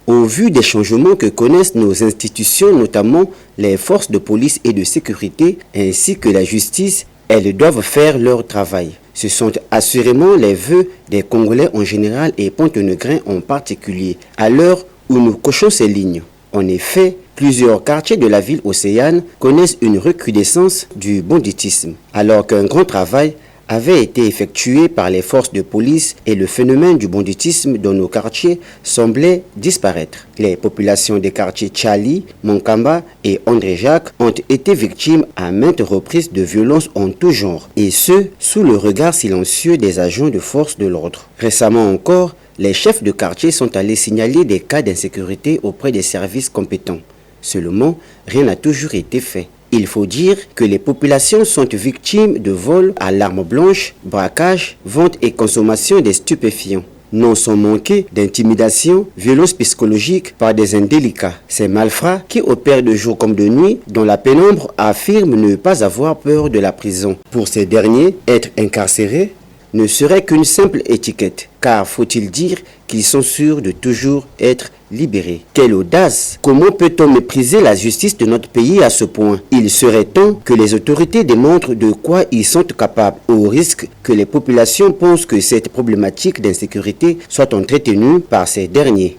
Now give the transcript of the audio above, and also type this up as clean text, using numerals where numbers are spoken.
Au vu des changements que connaissent nos institutions, notamment les forces de police et de sécurité, ainsi que la justice, elles doivent faire leur travail. Ce sont assurément les vœux des Congolais en général et Pontenegrin en particulier, à l'heure où nous cochons ces lignes. En effet, plusieurs quartiers de la ville océane connaissent une recrudescence du banditisme, alors qu'un grand travail avait été effectué par les forces de police et le phénomène du banditisme dans nos quartiers semblait disparaître. Les populations des quartiers Tchali, Monkamba et André-Jacques ont été victimes à maintes reprises de violences en tout genre, et ce, sous le regard silencieux des agents de force de l'ordre. Récemment encore, les chefs de quartier sont allés signaler des cas d'insécurité auprès des services compétents. Seulement, rien n'a toujours été fait. Il faut dire que les populations sont victimes de vols à l'arme blanche, braquage, vente et consommation des stupéfiants. Non sans manquer d'intimidation, violence psychologique par des indélicats. Ces malfrats qui opèrent de jour comme de nuit, dont la pénombre affirme ne pas avoir peur de la prison. Pour ces derniers, être incarcérés ne serait qu'une simple étiquette, car faut-il dire qu'ils sont sûrs de toujours être libérés. Quelle audace! Comment peut-on mépriser la justice de notre pays à ce point? Il serait temps que les autorités démontrent de quoi ils sont capables, au risque que les populations pensent que cette problématique d'insécurité soit entretenue par ces derniers.